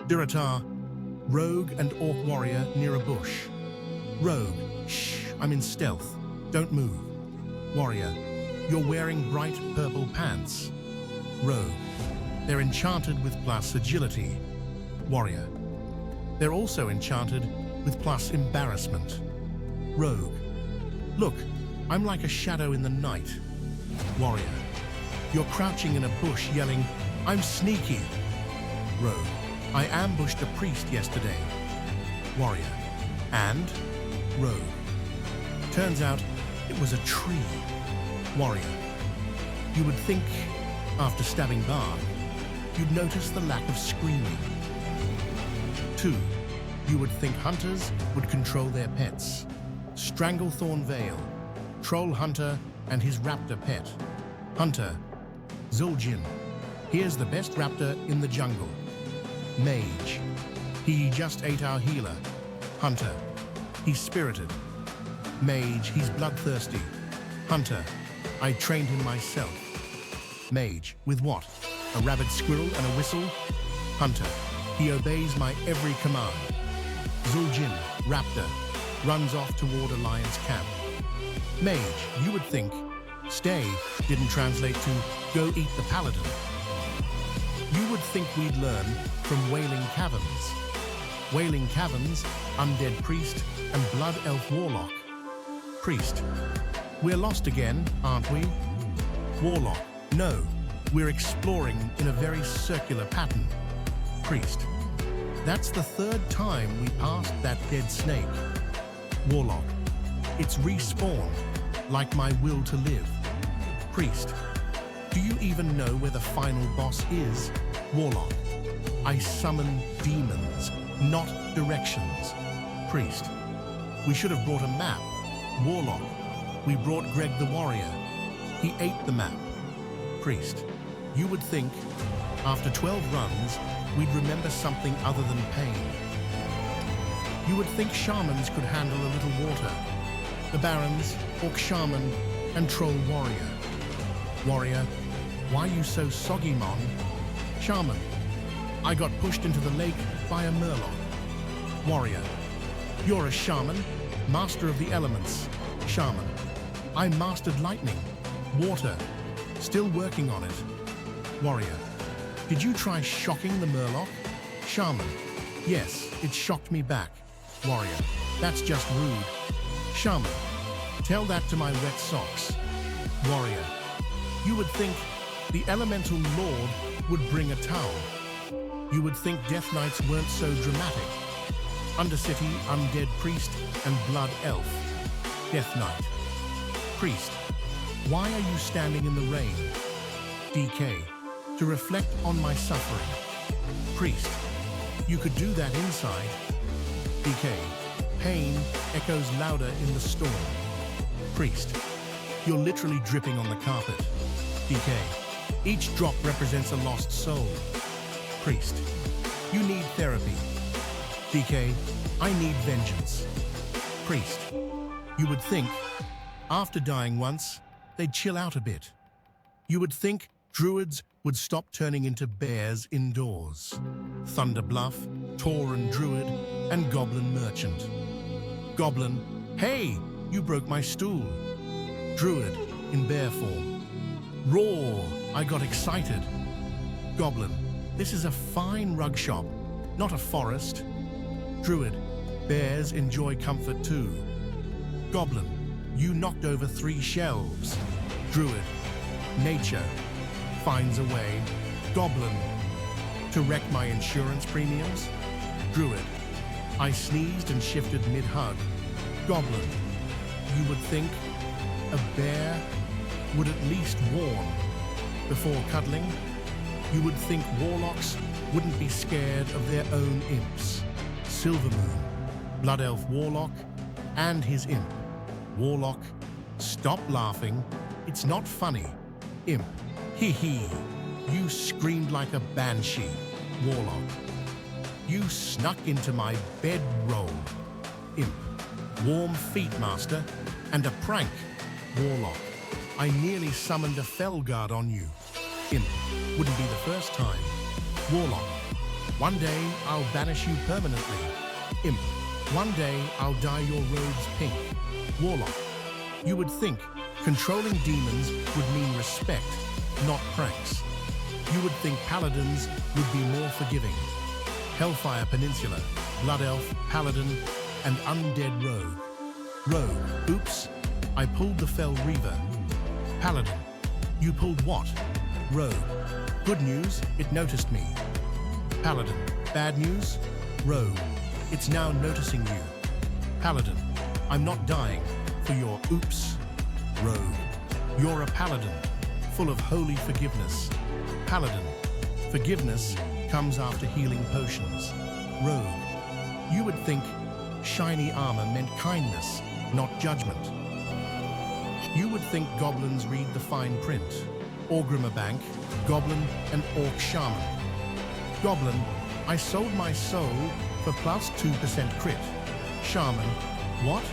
Duratar, rogue and orc warrior near a bush. Rogue, shh, I'm in stealth. Don't move. Warrior, you're wearing bright purple pants. Rogue, they're enchanted with plus agility. Warrior, they're also enchanted with plus embarrassment. Rogue, look, I'm like a shadow in the night. Warrior, you're crouching in a bush yelling, I'm sneaky. Rogue, I ambushed a priest yesterday. Warrior, and? Rogue, turns out it was a tree. Warrior, you would think, after stabbing bark, you'd notice the lack of screaming. 2. You would think hunters would control their pets. Stranglethorn Vale, Troll Hunter and his raptor pet. Hunter, Zuljin, here's the best raptor in the jungle. Mage, he just ate our healer. Hunter, he's spirited. Mage, he's bloodthirsty. Hunter, I trained him myself. Mage, with what? A rabid squirrel and a whistle? Hunter, he obeys my every command. Zuljin, raptor, runs off toward a lion's camp. Mage, you would think, stay didn't translate to go eat the paladin. You would think we'd learn from Wailing Caverns. Wailing Caverns, undead priest and blood elf warlock. Priest, we're lost again, aren't we? Warlock, no, we're exploring in a very circular pattern. Priest, that's the 3rd time we passed that dead snake. Warlock, it's respawned, like my will to live. Priest, do you even know where the final boss is? Warlock, I summon demons, not directions. Priest, we should have brought a map. Warlock, we brought Greg the warrior. He ate the map. Priest, you would think, after 12 runs, we'd remember something other than pain. You would think shamans could handle a little water. The barons, orc shaman, and troll warrior. Warrior, why you so soggy, mon? Shaman, I got pushed into the lake by a murloc. Warrior, you're a shaman, master of the elements. Shaman, I mastered lightning, water, still working on it. Warrior, did you try shocking the murloc? Shaman, yes, it shocked me back. Warrior, that's just rude. Shaman, tell that to my wet socks. Warrior, you would think the elemental lord would bring a towel. You would think death knights weren't so dramatic. Undercity, undead priest, and blood elf. Death knight. Priest, why are you standing in the rain? DK, to reflect on my suffering. Priest, you could do that inside. DK, pain echoes louder in the storm. Priest, you're literally dripping on the carpet. DK, each drop represents a lost soul. Priest, you need therapy. DK, I need vengeance. Priest, you would think, after dying once, they'd chill out a bit. You would think druids would stop turning into bears indoors. Thunder Bluff, Tauren Druid, and Goblin Merchant. Goblin, hey, you broke my stool. Druid, in bear form. Roar, I got excited. Goblin, this is a fine rug shop, not a forest. Druid, bears enjoy comfort too. Goblin, you knocked over 3 shelves. Druid, nature finds a way. Goblin, to wreck my insurance premiums. Druid, I sneezed and shifted mid-hug. Goblin, you would think a bear would at least warn before cuddling. You would think warlocks wouldn't be scared of their own imps. Silvermoon, Blood Elf Warlock, and his imp. Warlock, stop laughing. It's not funny. Imp, hee hee. You screamed like a banshee. Warlock, you snuck into my bedroll. Imp, warm feet, master, and a prank. Warlock, I nearly summoned a Felguard on you. Imp, wouldn't be the first time. Warlock, One day, I'll banish you permanently. Imp. One day, I'll dye your robes pink. Warlock. You would think controlling demons would mean respect, not pranks. You would think paladins would be more forgiving. Hellfire Peninsula, Blood Elf, Paladin, and Undead Rogue. Rogue. Oops. I pulled the Fell Reaver. Paladin. You pulled what? Rogue. Good news, it noticed me. Paladin. Bad news? Rogue. It's now noticing you. Paladin. I'm not dying for your oops. Rogue. You're a paladin, full of holy forgiveness. Paladin. Forgiveness comes after healing potions. Rogue. You would think shiny armor meant kindness, not judgment. You would think goblins read the fine print. Orgrimmar, Goblin, and Orc Shaman. Goblin. I sold my soul for plus 2% crit. Shaman. What?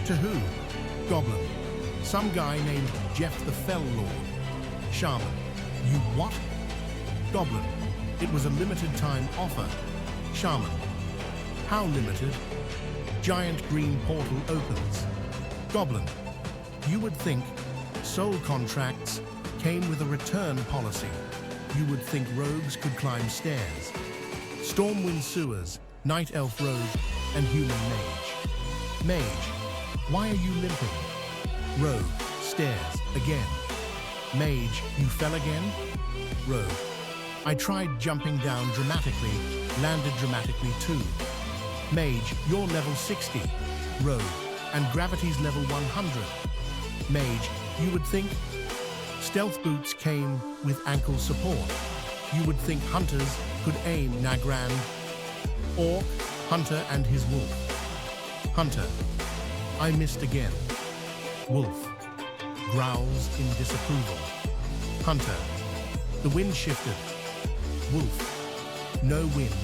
To who? Goblin. Some guy named Jeff the Fell Lord. Shaman. You what? Goblin. It was a limited time offer. Shaman. How limited? Giant green portal opens. Goblin. You would think soul contracts came with a return policy. You would think rogues could climb stairs. Stormwind Sewers, Night Elf Rogue, and Human Mage. Mage. Why are you limping? Rogue. Stairs. Again. Mage. You fell again? Rogue. I tried jumping down dramatically, landed dramatically too. Mage. You're level 60. Rogue. And gravity's level 100. Mage. You would think stealth boots came with ankle support. You would think hunters could aim Nagran. Orc, hunter and his wolf. Hunter. I missed again. Wolf. Growls in disapproval. Hunter. The wind shifted. Wolf. No wind,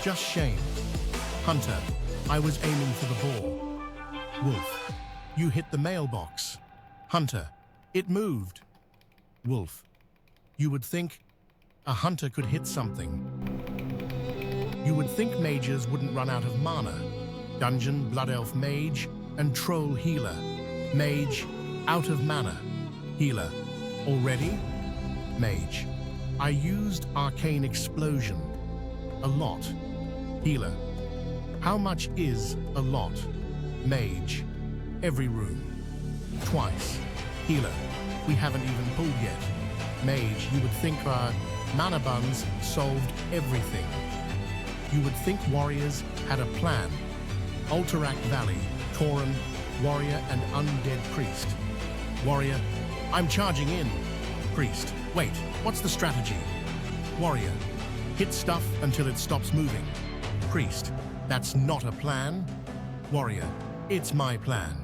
just shame. Hunter. I was aiming for the ball. Wolf. You hit the mailbox. Hunter. It moved. Wolf. You would think a hunter could hit something. You would think mages wouldn't run out of mana. Dungeon, Blood Elf Mage, and Troll Healer. Mage, out of mana. Healer. Already? Mage. I used Arcane Explosion. A lot. Healer. How much is a lot? Mage. Every room. Twice. Healer. We haven't even pulled yet. Mage. You would think our mana buns solved everything. You would think warriors had a plan. Alterac Valley, Tauren, warrior and undead priest. Warrior. I'm charging in. Priest. Wait, what's the strategy? Warrior. Hit stuff until it stops moving. Priest. That's not a plan. Warrior. It's my plan.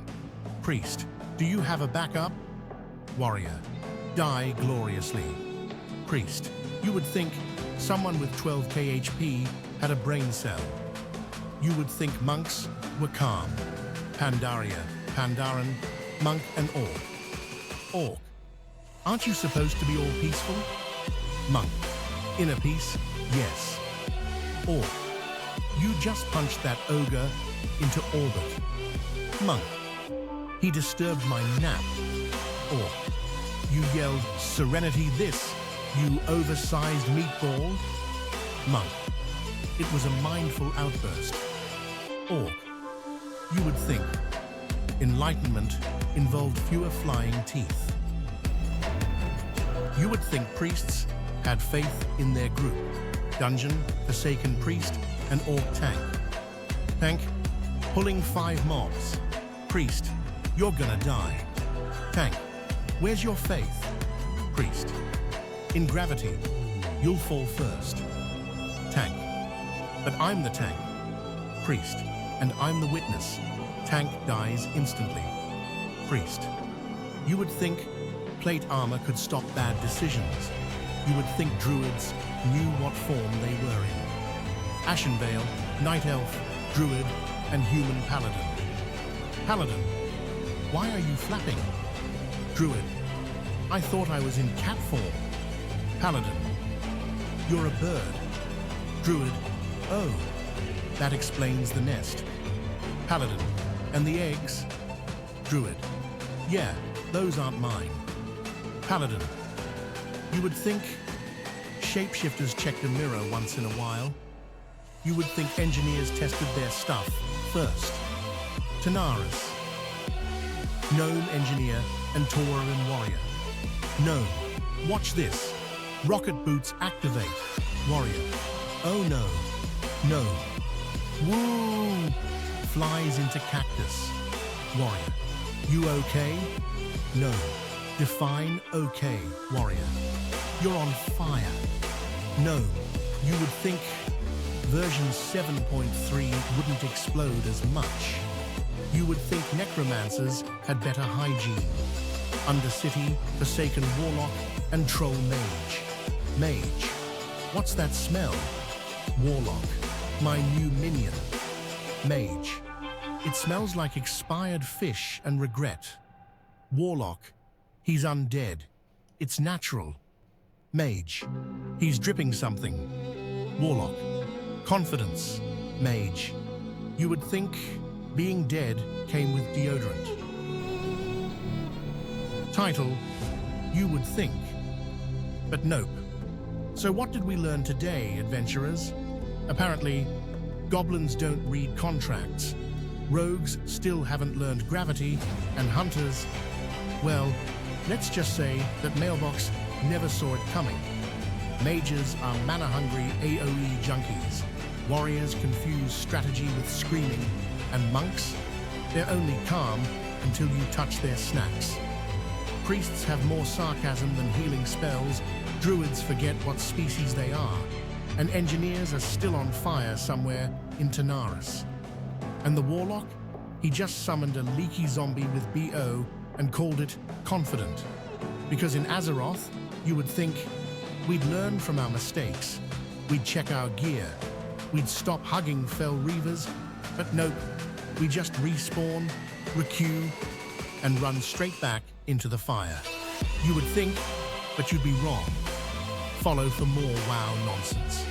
Priest. Do you have a backup? Warrior. Die gloriously. Priest. You would think someone with 12k HP had a brain cell. You would think monks were calm. Pandaria, Pandaren, monk and orc. Orc. Aren't you supposed to be all peaceful? Monk. Inner peace? Yes. Orc. You just punched that ogre into orbit. Monk. He disturbed my nap. Orc. You yelled, "Serenity this, you oversized meatball." Monk. It was a mindful outburst. Orc. You would think enlightenment involved fewer flying teeth. You would think priests had faith in their group. Dungeon, Forsaken Priest, and Orc Tank. Tank, pulling 5 mobs. Priest, you're gonna die. Tank, where's your faith? Priest, in gravity, you'll fall first. Tank, but I'm the tank. Priest, and I'm the witness. Tank dies instantly. Priest, you would think plate armor could stop bad decisions. You would think druids knew what form they were in. Ashenvale, Night Elf, Druid, and Human Paladin. Paladin, why are you flapping? Druid, I thought I was in cat form. Paladin, you're a bird. Druid. Oh, that explains the nest. Paladin. And the eggs? Druid. Yeah, those aren't mine. Paladin. You would think shapeshifters checked a mirror once in a while. You would think engineers tested their stuff first. Tanaris. Gnome engineer and Tauren warrior. Gnome. Watch this. Rocket boots activate. Warrior. Oh no. Gnome. Woo! Flies into cactus. Warrior. You okay? No. Define okay, warrior. You're on fire. No. You would think version 7.3 wouldn't explode as much. You would think necromancers had better hygiene. Undercity, Forsaken Warlock, and Troll Mage. Mage. What's that smell? Warlock. My new minion. Mage. It smells like expired fish and regret. Warlock. He's undead. It's natural. Mage. He's dripping something. Warlock. Confidence. Mage. You would think being dead came with deodorant. Title. You would think. But nope. So what did we learn today, adventurers? Apparently, goblins don't read contracts. Rogues still haven't learned gravity, and hunters, well, let's just say that Mailbox never saw it coming. Mages are mana-hungry AoE junkies. Warriors confuse strategy with screaming, and monks, they're only calm until you touch their snacks. Priests have more sarcasm than healing spells, druids forget what species they are, and engineers are still on fire somewhere in Tanaris. And the warlock? He just summoned a leaky zombie with BO and called it confident. Because in Azeroth, you would think we'd learn from our mistakes, we'd check our gear, we'd stop hugging fell reavers, but nope, we just respawn, requeue, and run straight back into the fire. You would think, but you'd be wrong. Follow for more WoW nonsense.